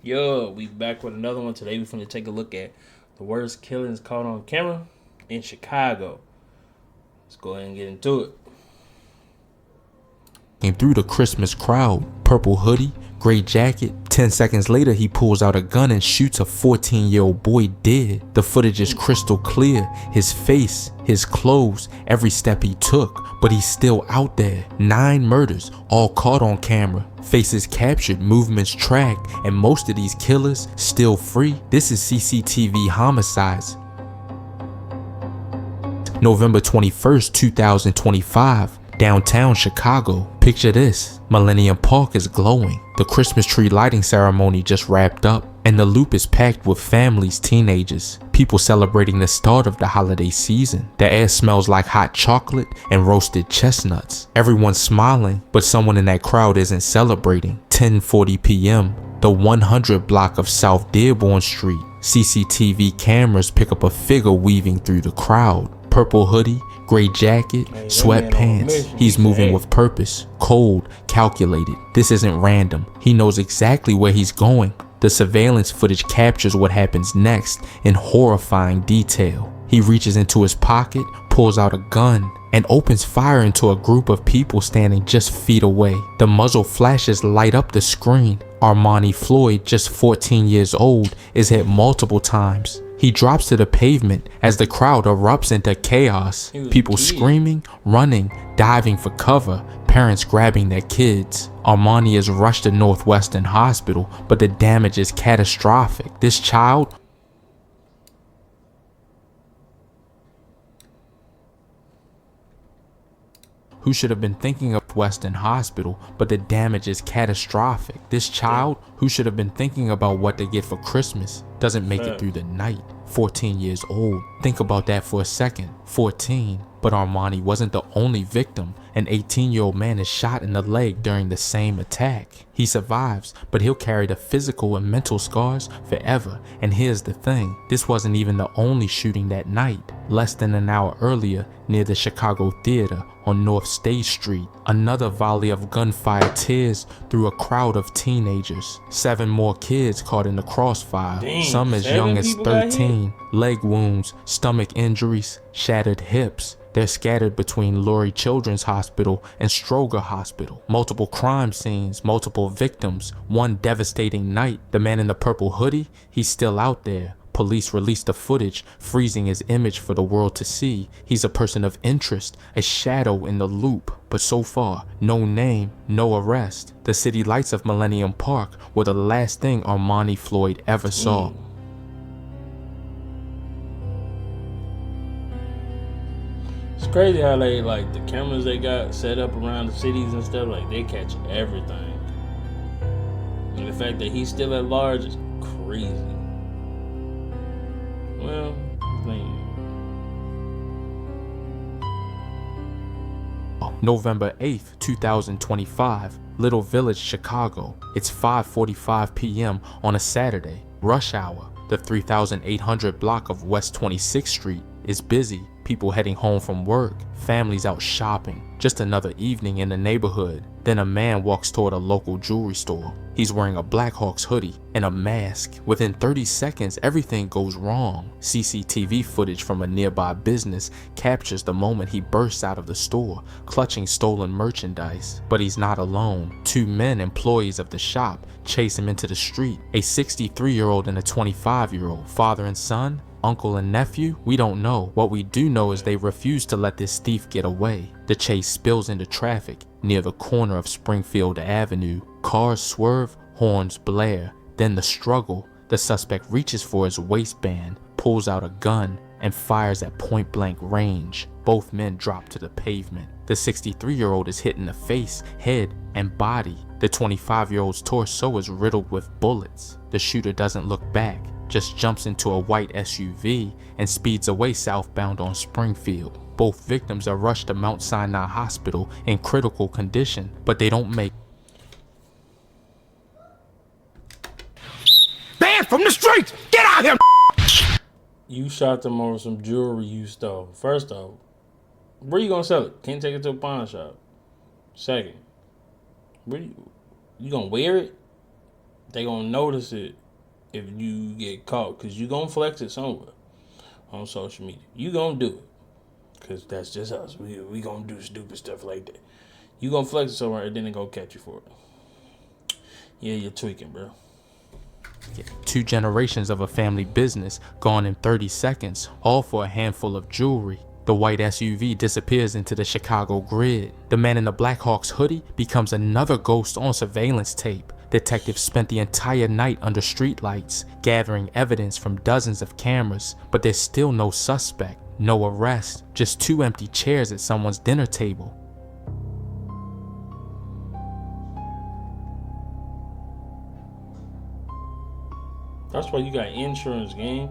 Yo, we back with another one. Today we're finna take a look at the worst killings caught on camera in Chicago. Let's go ahead and get into it. Came through the Christmas crowd, purple hoodie, gray jacket. 10 seconds later, he pulls out a gun and shoots a 14-year-old boy dead. The footage is crystal clear. His face, his clothes, every step he took, but he's still out there. 9 murders, all caught on camera. Faces captured, movements tracked, and most of these killers still free. This is CCTV homicides. November 21st, 2025. Downtown Chicago. Picture this. Millennium Park is glowing. The Christmas tree lighting ceremony just wrapped up, and the loop is packed with families, teenagers, people celebrating the start of the holiday season. The air smells like hot chocolate and roasted chestnuts. Everyone's smiling, but someone in that crowd isn't celebrating. 10:40 p.m. The 100 block of South Dearborn Street. CCTV cameras pick up a figure weaving through the crowd. Purple hoodie, gray jacket, sweatpants. He's moving with purpose, cold, calculated. This isn't random. He knows exactly where he's going. The surveillance footage captures what happens next in horrifying detail. He reaches into his pocket, pulls out a gun, and opens fire into a group of people standing just feet away. The muzzle flashes light up the screen. Armani Floyd, just 14 years old, is hit multiple times. He drops to the pavement as the crowd erupts into chaos. People screaming, running, diving for cover, parents grabbing their kids. Armani is rushed to Northwestern Hospital, but the damage is catastrophic. This child, who should have been thinking of Western Hospital, but the damage is catastrophic. This child, who should have been thinking about what to get for Christmas, doesn't make it through the night. 14 years old. Think about that for a second. 14. But Armani wasn't the only victim. An 18-year-old man is shot in the leg during the same attack. He survives, but he'll carry the physical and mental scars forever. And here's the thing, this wasn't even the only shooting that night. Less than an hour earlier, near the Chicago Theater on North State Street, another volley of gunfire tears through a crowd of teenagers. 7 more kids caught in the crossfire, some as young as 13. Leg wounds, stomach injuries, shattered hips. They're scattered between Lurie Children's Hospital and Stroger Hospital. Multiple crime scenes, multiple victims, one devastating night. The man in the purple hoodie, he's still out there. Police released the footage, freezing his image for the world to see. He's a person of interest, a shadow in the loop. But so far, no name, no arrest. The city lights of Millennium Park were the last thing Armani Floyd ever saw. It's crazy how they like the cameras they got set up around the cities and stuff. Like they catch everything. And the fact that he's still at large is crazy. Well, November 8th, 2025, Little Village, Chicago. It's 5:45 p.m. on a Saturday. Rush hour. The 3800 block of West 26th Street is busy. People heading home from work, families out shopping. Just another evening in the neighborhood. Then a man walks toward a local jewelry store. He's wearing a Blackhawks hoodie and a mask. Within 30 seconds, everything goes wrong. CCTV footage from a nearby business captures the moment he bursts out of the store, clutching stolen merchandise. But he's not alone. 2 men, employees of the shop, chase him into the street. A 63-year-old and a 25-year-old, father and son, uncle and nephew? We don't know. What we do know is they refuse to let this thief get away. The chase spills into traffic near the corner of Springfield Avenue. Cars swerve, horns blare. Then the struggle. The suspect reaches for his waistband, pulls out a gun, and fires at point-blank range. Both men drop to the pavement. The 63-year-old is hit in the face, head, and body. The 25-year-old's torso is riddled with bullets. The shooter doesn't look back, just jumps into a white SUV and speeds away southbound on Springfield. Both victims are rushed to Mount Sinai Hospital in critical condition, but they don't make banned from the streets! Get out here! you shot them over some jewelry you stole. First off, where you gonna sell it? Can't take it to a pawn shop. Second, where you gonna wear it? They gonna notice it if you get caught, because you gonna flex it somewhere on social media. You gonna do it, because that's just us. We gonna do stupid stuff like that. You gonna flex it somewhere, and then they gonna catch you for it. Yeah, you're tweaking, bro. 2 generations of a family business gone in 30 seconds, all for a handful of jewelry. The white SUV disappears into the Chicago grid. The man in the Blackhawks hoodie becomes another ghost on surveillance tape. Detectives spent the entire night under streetlights, gathering evidence from dozens of cameras, but there's still no suspect, no arrest, just 2 empty chairs at someone's dinner table. That's why you got insurance, gang.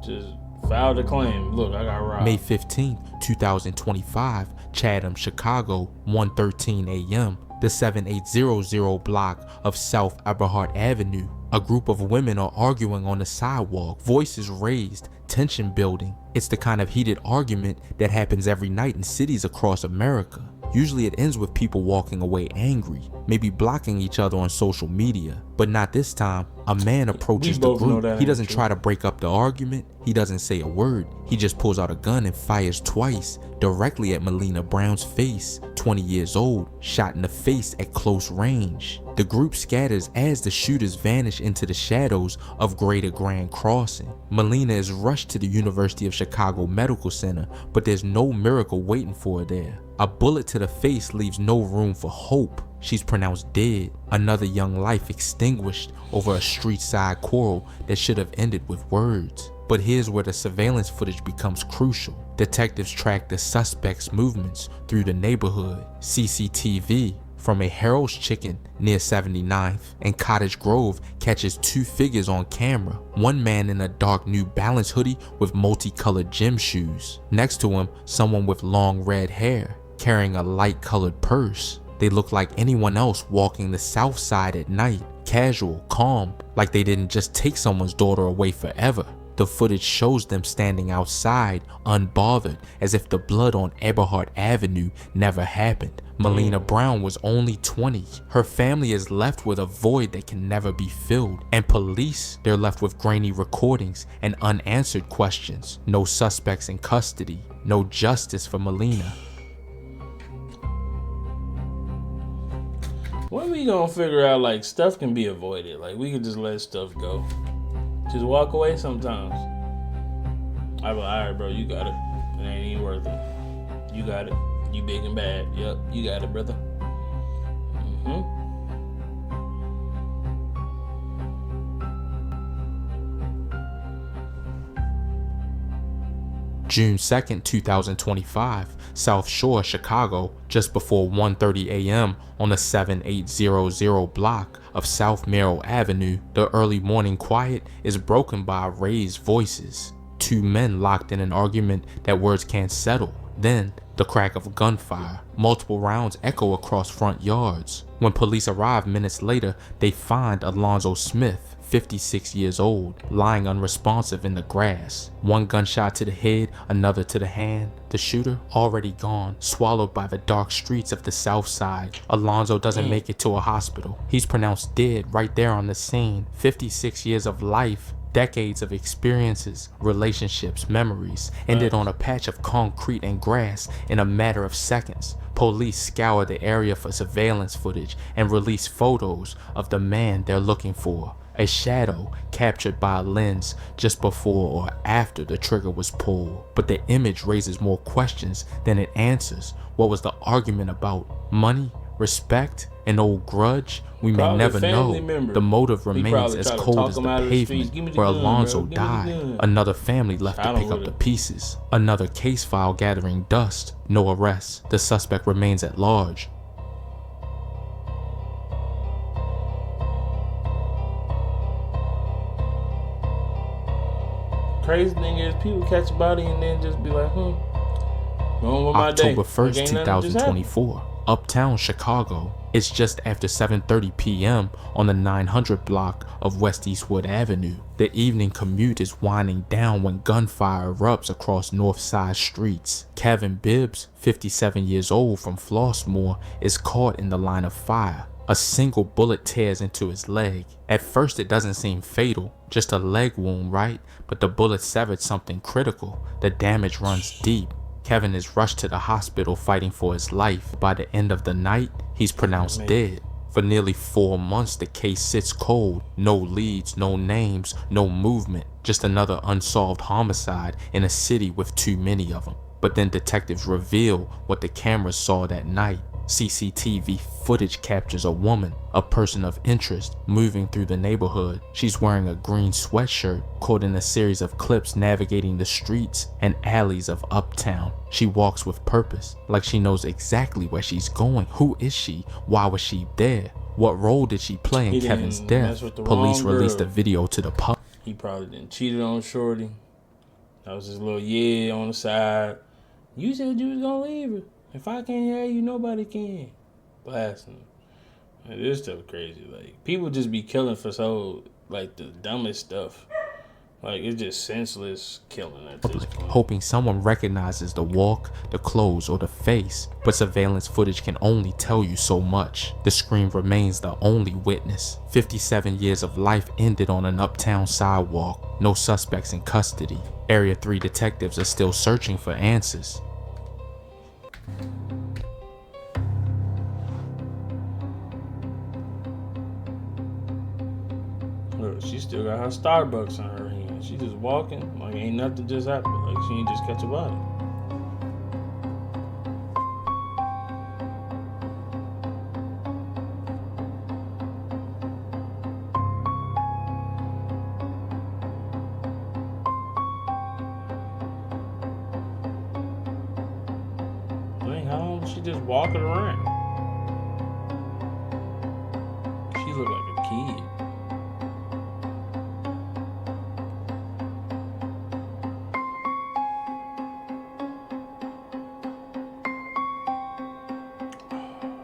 Just file the claim. Look, I got robbed. May 15, 2025, Chatham, Chicago, 1:13 a.m. The 7800 block of South Eberhart Avenue. A group of women are arguing on the sidewalk, voices raised, tension building. It's the kind of heated argument that happens every night in cities across America. Usually it ends with people walking away angry, maybe blocking each other on social media. But not this time. A man approaches the group. He doesn't try to break up the argument. He doesn't say a word. He just pulls out a gun and fires twice, directly at Melina Brown's face, 20 years old, shot in the face at close range. The group scatters as the shooters vanish into the shadows of Greater Grand Crossing. Melina is rushed to the University of Chicago Medical Center, but there's no miracle waiting for her there. A bullet to the face leaves no room for hope. She's pronounced dead. Another young life extinguished over a street-side quarrel that should have ended with words. But here's where the surveillance footage becomes crucial. Detectives track the suspect's movements through the neighborhood. CCTV from a Harold's Chicken near 79th and Cottage Grove catches 2 figures on camera. One man in a dark New Balance hoodie with multicolored gym shoes. Next to him, someone with long red hair, carrying a light-colored purse. They look like anyone else walking the south side at night, casual, calm, like they didn't just take someone's daughter away forever. The footage shows them standing outside, unbothered, as if the blood on Eberhart Avenue never happened. Melina Brown was only 20. Her family is left with a void that can never be filled. And police, they're left with grainy recordings and unanswered questions. No suspects in custody. No justice for Melina. When we gonna figure out, like, stuff can be avoided? Like, we can just let stuff go. Just walk away sometimes. I'm like, alright, bro, you got it. It ain't even worth it. You got it. You big and bad. Yep, you got it, brother. June 2nd, 2025, South Shore, Chicago, just before 1:30 a.m. on the 7800 block of South Merrill Avenue. The early morning quiet is broken by raised voices. 2 men locked in an argument that words can't settle. Then, the crack of gunfire. Multiple rounds echo across front yards. When police arrive minutes later, they find Alonzo Smith, 56 years old, lying unresponsive in the grass. 1 gunshot to the head, another to the hand. The shooter already gone, swallowed by the dark streets of the south side. Alonzo doesn't make it to a hospital. He's pronounced dead right there on the scene. 56 years of life, decades of experiences, relationships, memories, ended on a patch of concrete and grass in a matter of seconds. Police scour the area for surveillance footage and release photos of the man they're looking for. A shadow captured by a lens just before or after the trigger was pulled. But the image raises more questions than it answers. What was the argument about? Money? Respect? An old grudge? We may Probably never know. member. The motive remains as cold as the streets. Give me pavement the where gun, Alonzo bro. Give me the died. gun. Another family left to I don't pick up really- the pieces. Another case file gathering dust. No arrests. The suspect remains at large. Crazy thing is, people catch a body and then just be like, going with my day. October 1st, Like, ain't nothing just happened. 2024. Uptown, Chicago. It's just after 7:30 p.m. on the 900 block of West Eastwood Avenue. The evening commute is winding down when gunfire erupts across North Side streets. Kevin Bibbs, 57 years old from Flossmoor, is caught in the line of fire. A single bullet tears into his leg. At first it doesn't seem fatal, just a leg wound, right? But the bullet severed something critical. The damage runs deep. Kevin is rushed to the hospital fighting for his life. By the end of the night, he's pronounced dead. For nearly 4 months, the case sits cold. No leads, no names, no movement. Just another unsolved homicide in a city with too many of them. But then detectives reveal what the cameras saw that night. CCTV footage captures a woman, a person of interest, moving through the neighborhood. She's wearing a green sweatshirt, caught in a series of clips navigating the streets and alleys of Uptown. She walks with purpose, like she knows exactly where she's going. Who is she? Why was she there? What role did she play in Kevin's death? Police released a video to the public. He probably didn't cheated on Shorty. That was his little yeah on the side. You said you was gonna leave her. If I can't hear you, nobody can. Blasting him. This stuff crazy. Like, people just be killing for so, like, the dumbest stuff. Like, it's just senseless killing at this point. Hoping someone recognizes the walk, the clothes, or the face. But surveillance footage can only tell you so much. The screen remains the only witness. 57 years of life ended on an Uptown sidewalk. No suspects in custody. Area 3 detectives are still searching for answers. Look, she still got her Starbucks in her hand. She just walking like ain't nothing just happened. Like she ain't just catch a body. Dang, how long was she just walking around? She looked like a kid.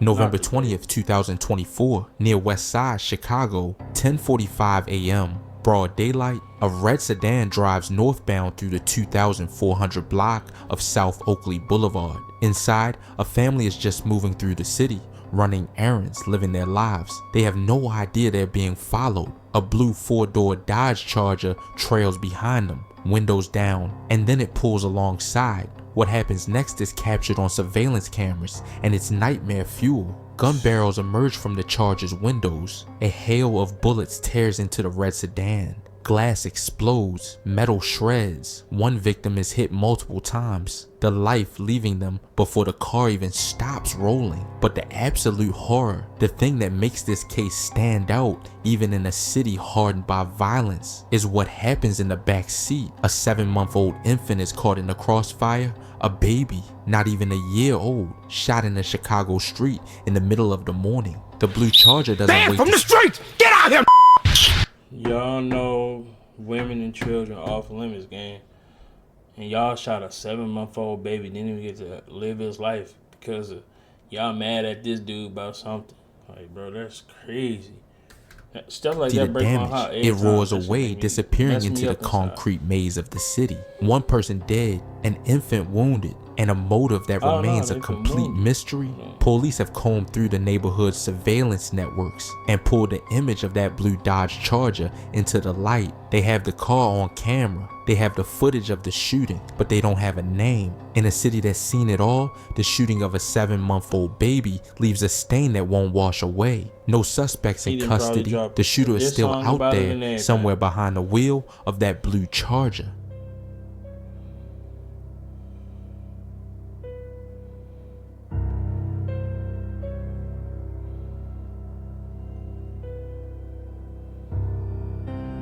November 20th, 2024, near West Side, Chicago, 10:45 a.m. Broad daylight, a red sedan drives northbound through the 2,400 block of South Oakley Boulevard. Inside, a family is just moving through the city, running errands, living their lives. They have no idea they're being followed. A blue 4-door Dodge Charger trails behind them, windows down, and then it pulls alongside. What happens next is captured on surveillance cameras, and it's nightmare fuel. Gun barrels emerge from the Charger's windows. A hail of bullets tears into the red sedan. Glass explodes, metal shreds. One victim is hit multiple times, the life leaving them before the car even stops rolling. But the absolute horror, the thing that makes this case stand out even in a city hardened by violence, is what happens in the back seat. A 7-month-old infant is caught in the crossfire. A baby, not even a year old, shot in a Chicago street in the middle of the morning. The blue Charger doesn't wait from the streets! Get out here! Y'all know women and children off limits, gang. And y'all shot a 7-month-old baby, didn't even get to live his life because of y'all mad at this dude about something. Like, bro, that's crazy. Stuff like that breaks my heart. It roars away, disappearing into the concrete maze of the city. One person dead, an infant wounded, and a motive that remains a complete mystery. Police have combed through the neighborhood's surveillance networks and pulled the image of that blue Dodge Charger into the light. They have the car on camera. They have the footage of the shooting, but they don't have a name. In a city that's seen it all, the shooting of a 7-month-old baby leaves a stain that won't wash away. No suspects in custody. The shooter is still out there, somewhere behind the wheel of that blue Charger.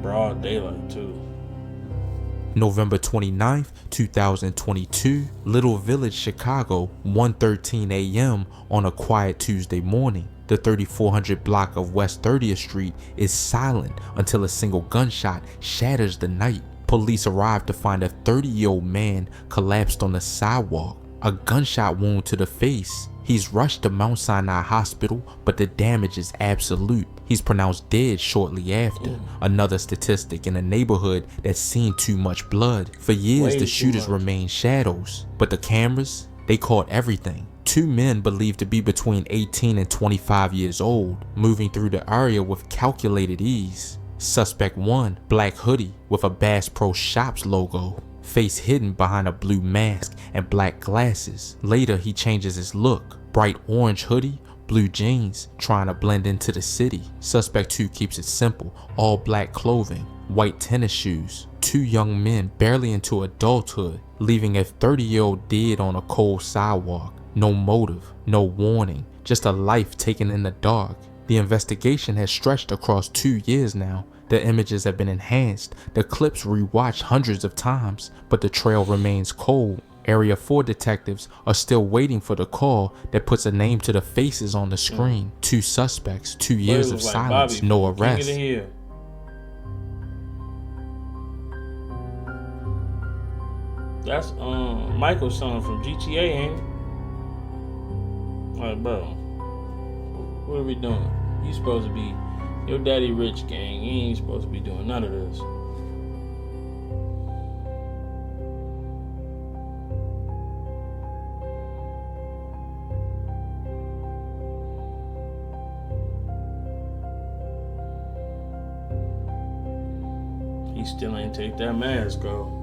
Broad daylight, too. November 29th, 2022, Little Village, Chicago, 1:13 a.m. on a quiet Tuesday morning. The 3400 block of West 30th Street is silent until a single gunshot shatters the night. Police arrive to find a 30-year-old man collapsed on the sidewalk, a gunshot wound to the face. He's rushed to Mount Sinai Hospital, but the damage is absolute. He's pronounced dead shortly after. Another statistic in a neighborhood that's seen too much blood. For years, the shooters remain shadows, but the cameras, They caught everything. 2 men believed to be between 18 and 25 years old, moving through the area with calculated ease. Suspect 1, black hoodie with a Bass Pro Shops logo, face hidden behind a blue mask and black glasses. Later he changes his look, bright orange hoodie, blue jeans, trying to blend into the city. Suspect 2 keeps it simple, all black clothing, white tennis shoes. 2 young men barely into adulthood, leaving a 30-year-old dead on a cold sidewalk. No motive, no warning, just a life taken in the dark. The investigation has stretched across 2 years now. The images have been enhanced, the clips rewatched hundreds of times, but the trail remains cold. Area 4 detectives are still waiting for the call that puts a name to the faces on the screen. 2 suspects, 2 years of silence, Bobby, no arrest. That's Michael's son from GTA, ain't it? Like, bro, what are we doing? You supposed to be your daddy rich, gang. You ain't supposed to be doing none of this. He still ain't take that mask off.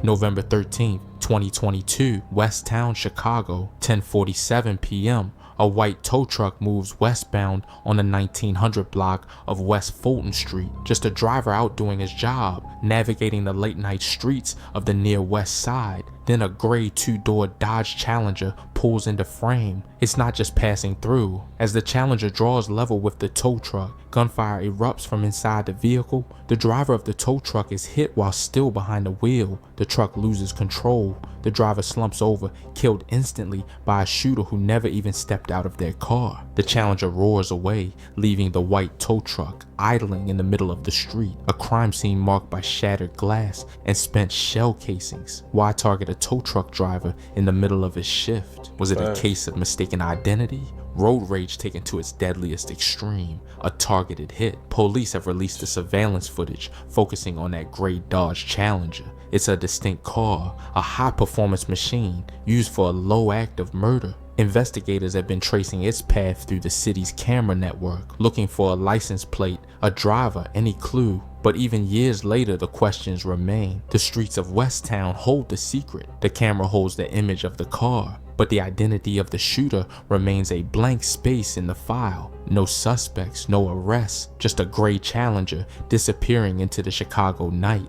November 13th, 2022, West Town, Chicago, 10:47 p.m. A white tow truck moves westbound on the 1900 block of West Fulton Street. Just a driver out doing his job, navigating the late night streets of the near west side. Then a gray 2-door Dodge Challenger pulls into frame. It's not just passing through. As the Challenger draws level with the tow truck, gunfire erupts from inside the vehicle. The driver of the tow truck is hit while still behind the wheel. The truck loses control. The driver slumps over, killed instantly by a shooter who never even stepped out of their car. The Challenger roars away, leaving the white tow truck idling in the middle of the street. A crime scene marked by shattered glass and spent shell casings. Why target a tow truck driver in the middle of his shift? Was it a case of mistaken identity? Road rage taken to its deadliest extreme, a targeted hit. Police have released the surveillance footage focusing on that gray Dodge Challenger. It's a distinct car, a high-performance machine used for a low act of murder. Investigators have been tracing its path through the city's camera network, looking for a license plate, a driver, any clue. But even years later, the questions remain. The streets of West Town hold the secret. The camera holds the image of the car, but the identity of the shooter remains a blank space in the file. No suspects, no arrests, just a gray Challenger disappearing into the Chicago night.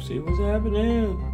See what's happening.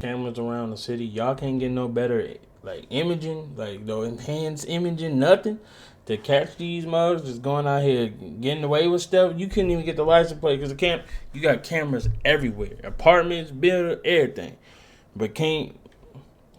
Cameras around the city, y'all can't get no better like imaging, like no enhanced imaging, nothing to catch these mugs just going out here getting away with stuff. You couldn't even get the license plate because you got cameras everywhere, apartments, buildings, everything, but can't.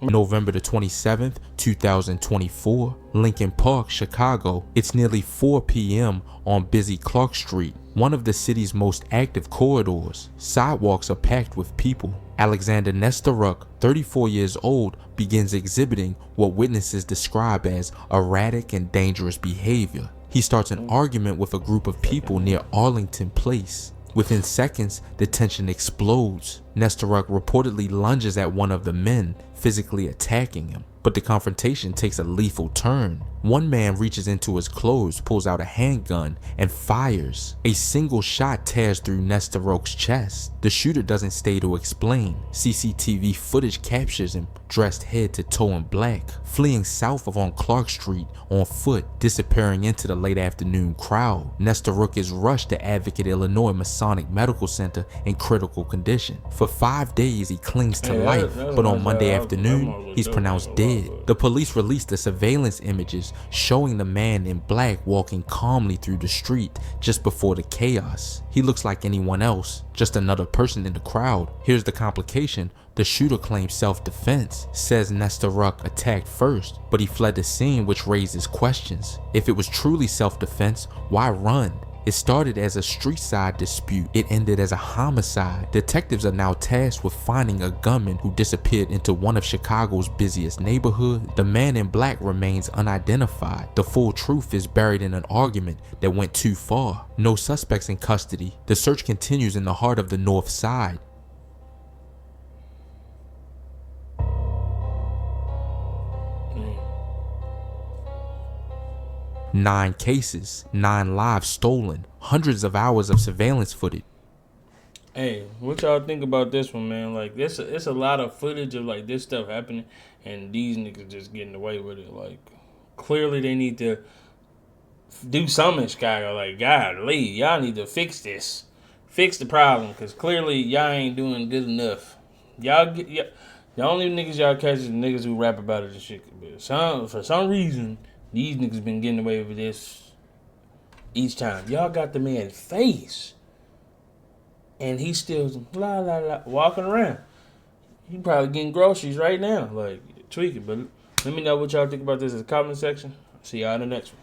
November the 27th, 2024, Lincoln Park, Chicago. It's nearly 4 p.m. on busy Clark Street, one of the city's most active corridors. Sidewalks are packed with people. Alexander Nestoruk, 34 years old, begins exhibiting what witnesses describe as erratic and dangerous behavior. He starts an argument with a group of people near Arlington Place. Within seconds, the tension explodes. Nestoruk reportedly lunges at one of the men, physically attacking him. But the confrontation takes a lethal turn. One man reaches into his clothes, pulls out a handgun, and fires. A single shot tears through Nestoruk's chest. The shooter doesn't stay to explain. CCTV footage captures him dressed head to toe in black, fleeing south of on Clark Street on foot, disappearing into the late afternoon crowd. Nestor Rook is rushed to Advocate, Illinois Masonic Medical Center in critical condition. For 5 days he clings to life, but on Monday afternoon he's pronounced dead. The police released the surveillance images showing the man in black walking calmly through the street just before the chaos. He looks like anyone else, just another person in the crowd. Here's the complication. The shooter claims self-defense, says Nestor Rook attacked first, but he fled the scene, which raises questions. If it was truly self-defense, why run? It started as a street-side dispute. It ended as a homicide. Detectives are now tasked with finding a gunman who disappeared into one of Chicago's busiest neighborhoods. The man in black remains unidentified. The full truth is buried in an argument that went too far. No suspects in custody. The search continues in the heart of the North Side. 9 cases, 9 lives stolen, hundreds of hours of surveillance footage. Hey, what y'all think about this one, man? Like, it's a lot of footage of, like, this stuff happening, and these niggas just getting away with it. Like, clearly they need to do something in Chicago. Like, golly, y'all need to fix this. Fix the problem, because clearly y'all ain't doing good enough. The only niggas y'all catch is niggas who rap about it and shit. But for some reason, these niggas been getting away with this each time. Y'all got the man's face. And he's still walking around. He probably getting groceries right now. Like, tweaking. But let me know what y'all think about this in the comment section. See y'all in the next one.